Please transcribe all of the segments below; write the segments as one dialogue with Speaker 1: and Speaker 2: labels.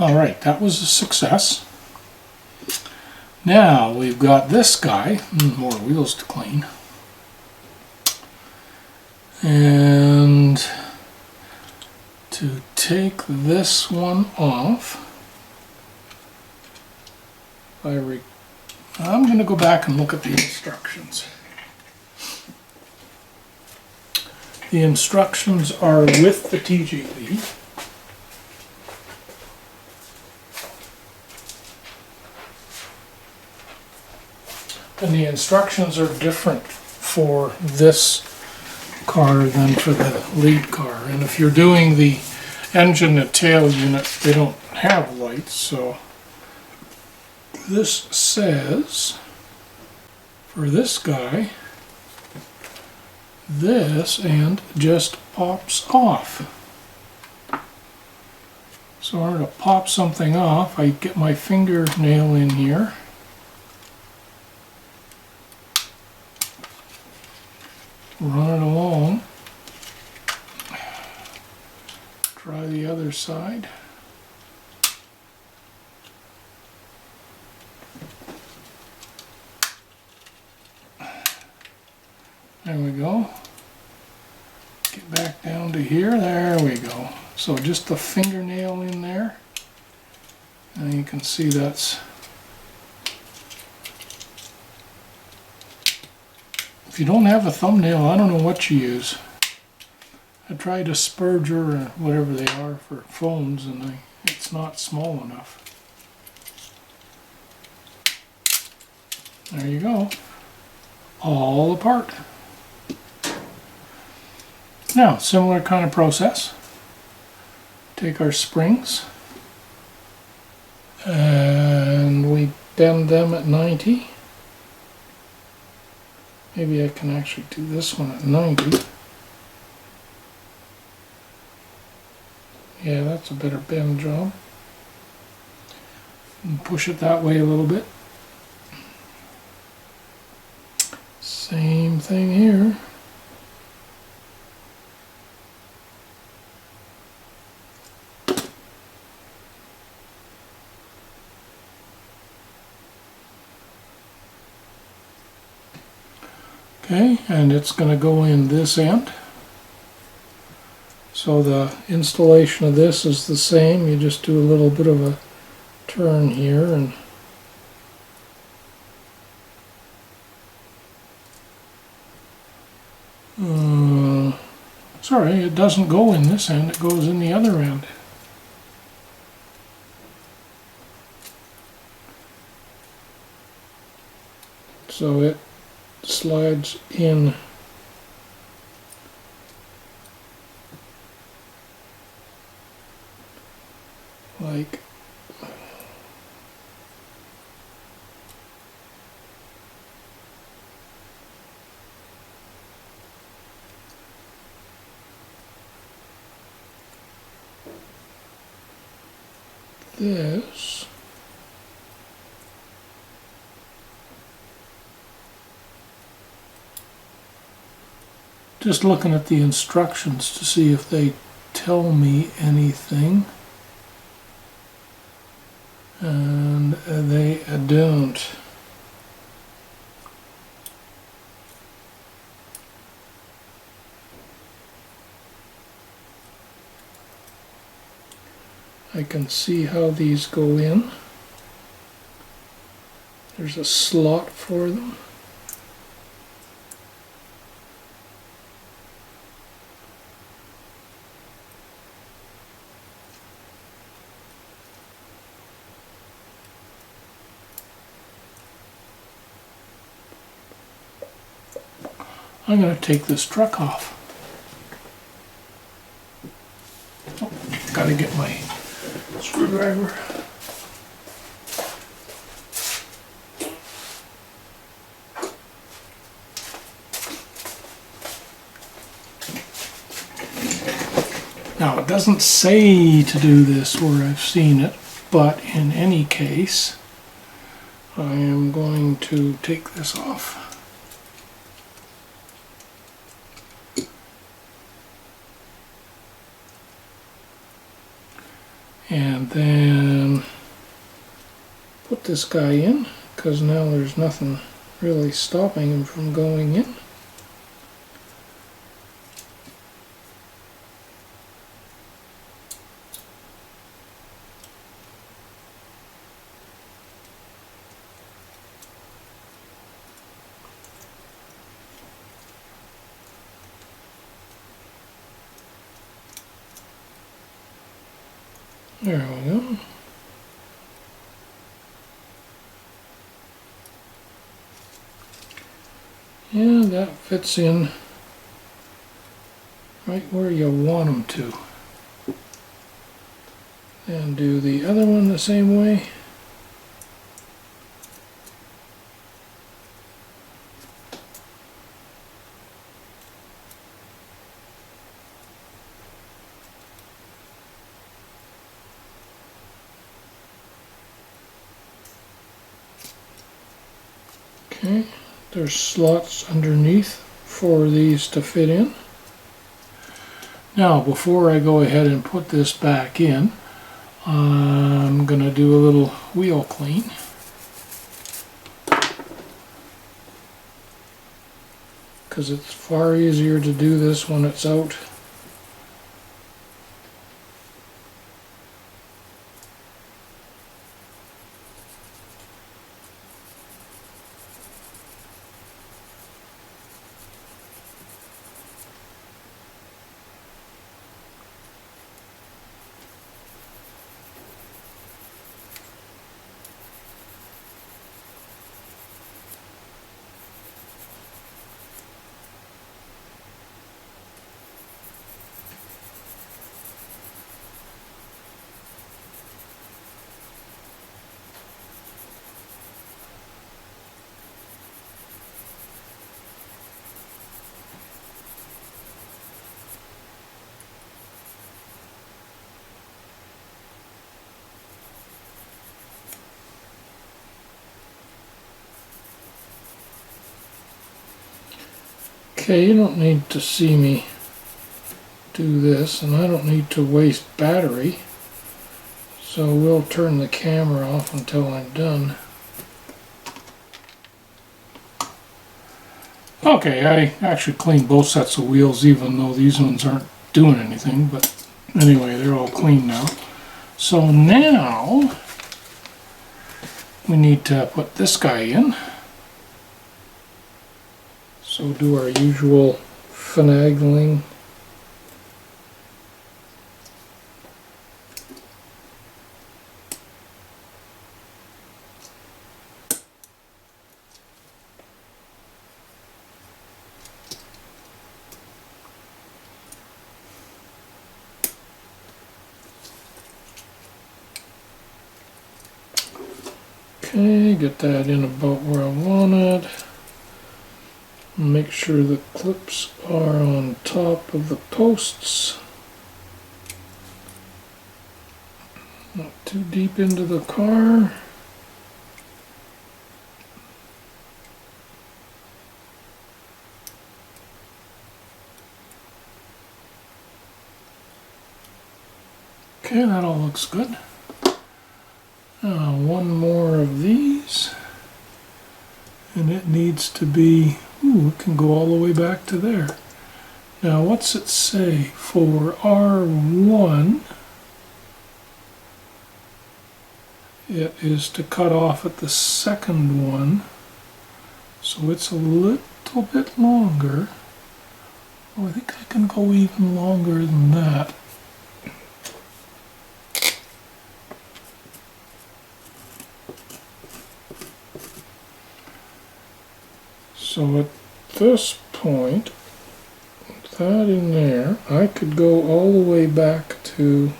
Speaker 1: Alright, that was a success. Now we've got this guy, more wheels to clean. And to take this one off, I'm going to go back and look at the instructions. The instructions are with the TGV. And the instructions are different for this car than for the lead car. And if you're doing the engine and tail unit, they don't have lights. So this says, for this guy, this end just pops off. So in order to pop something off, I get my fingernail in here. Run it along. Try the other side. There we go. Get back down to here. There we go. So just the fingernail in there. And you can see that's... If you don't have a thumbnail, I don't know what you use. I tried a spurger or whatever they are for phones, and it's not small enough. There you go. All apart. Now, similar kind of process. Take our springs and we bend them at 90. Maybe I can actually do this one at 90. Yeah, that's a better bend job. And push it that way a little bit. Same thing here. Okay, and it's going to go in this end. So the installation of this is the same. You just do a little bit of a turn here and sorry, it doesn't go in this end, it goes in the other end. So it slides in like this. Just looking at the instructions to see if they tell me anything. And they don't. I can see how these go in. There's a slot for them. I'm going to take this truck off. Oh, got to get my screwdriver. Now it doesn't say to do this where I've seen it, but in any case, I am going to take this off. And then put this guy in, because now there's nothing really stopping him from going in. There we go. Yeah, that fits in right where you want them to. And do the other one the same way. Okay, there's slots underneath for these to fit in. Now, before I go ahead and put this back in, I'm going to do a little wheel clean. Because it's far easier to do this when it's out. Okay, you don't need to see me do this, and I don't need to waste battery, so we'll turn the camera off until I'm done. Okay, I actually cleaned both sets of wheels, even though these ones aren't doing anything, but anyway, they're all clean now. So now we need to put this guy in. So do our usual finagling. Okay, get that in about where I want it. Make sure the clips are on top of the posts. Not too deep into the car. Okay, that all looks good. One more of these. And it needs to be, ooh, it can go all the way back to there. Now, what's it say? For R1, it is to cut off at the second one. So it's a little bit longer. Oh, I think I can go even longer than that. So at this point, with that in there, I could go all the way back to,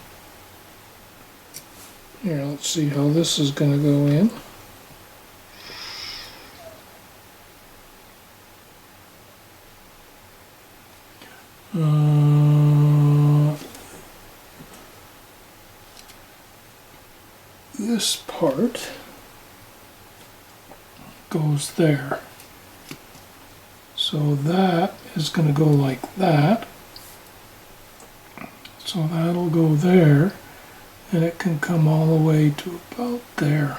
Speaker 1: here, let's see how this is going to go in. This part goes there. So that is going to go like that. So that'll go there. and it can come all the way to about there.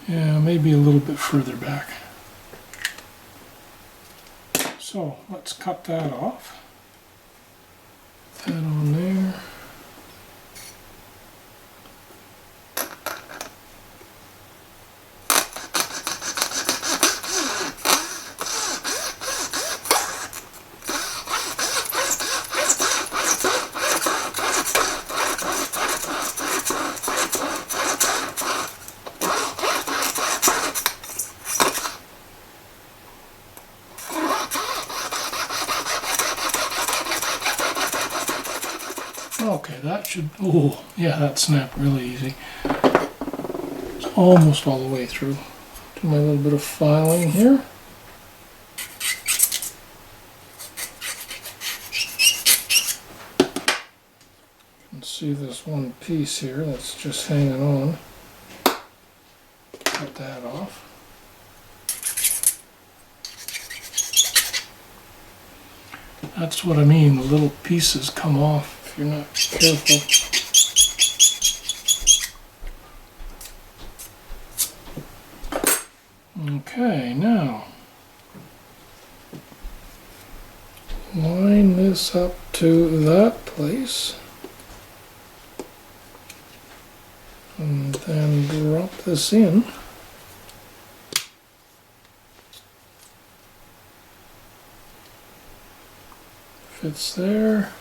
Speaker 1: Yeah, maybe a little bit further back. So let's cut that off. Put that on there. Okay, that should, oh, yeah, that snapped really easy. It's almost all the way through. Do my little bit of filing here. You can see this one piece here that's just hanging on. Cut that off. That's what I mean, the little pieces come off if you're not careful. Okay, now line this up to that place and then drop this in. Fits there,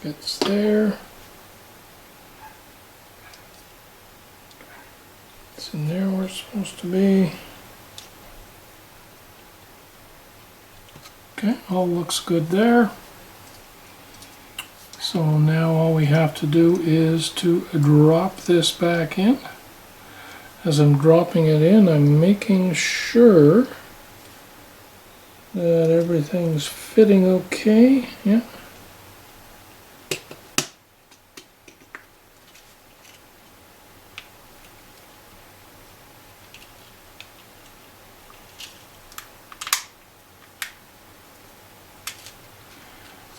Speaker 1: fits there, it's in there where it's supposed to be. Okay, all looks good there. So now all we have to do is to drop this back in. As I'm dropping it in, I'm making sure that everything's fitting okay. Yeah.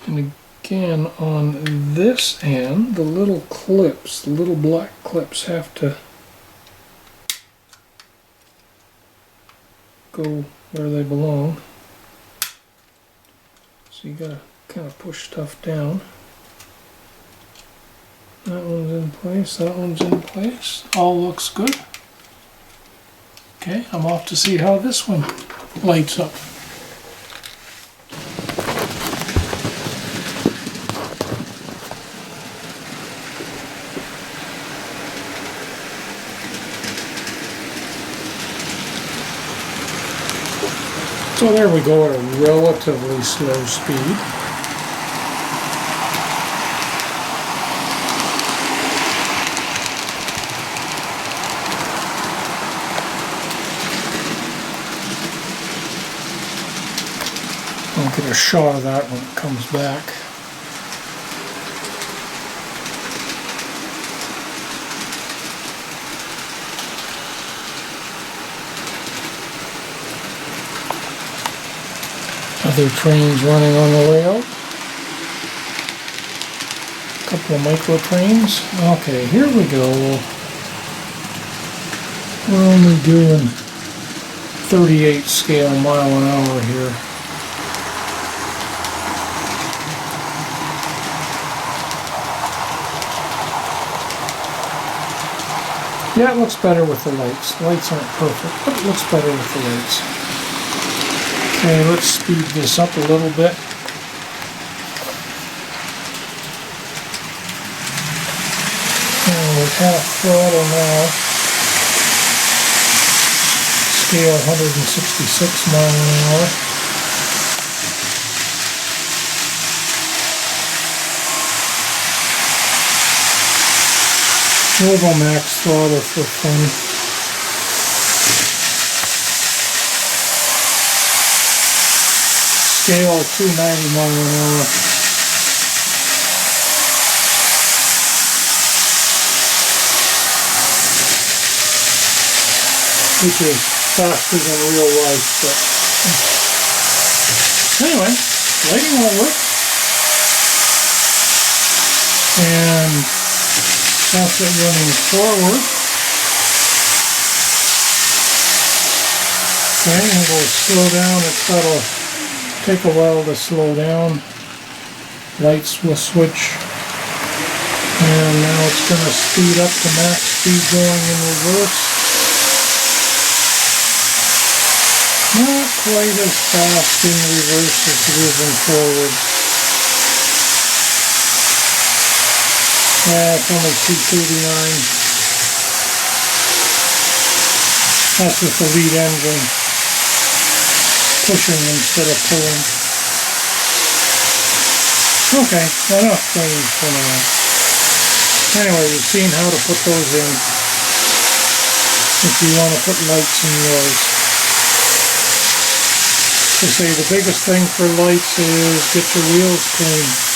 Speaker 1: And again, on this end, the little clips, the little black clips have to go where they belong. So you gotta kind of push stuff down. That one's in place, that one's in place. All looks good. Okay, I'm off to see how this one lights up. So there we go at a relatively slow speed. I'll get a shot of that when it comes back. Other trains running on the layout. A couple of micro trains. Okay, here we go. We're only doing 38 scale mile an hour here. Yeah, it looks better with the lights. The lights aren't perfect, but it looks better with the lights. Okay, let's speed this up a little bit. And we're half throttle now. Scale 166 miles an hour. We'll go max throttle for fun. Scale 290 miles an hour. Which is faster than real life, but Anyway, lighting all works. And faucet running forward. Okay, and it'll slow down. That'll take a while to slow down. Lights will switch. And now it's going to speed up to max speed going in reverse. Not quite as fast in reverse as it is in forward. It's only 239. That's with the lead engine pushing instead of pulling. Okay, enough things for now. Anyway, you've seen how to put those in if you want to put lights in yours. To say the biggest thing for lights is get your wheels clean.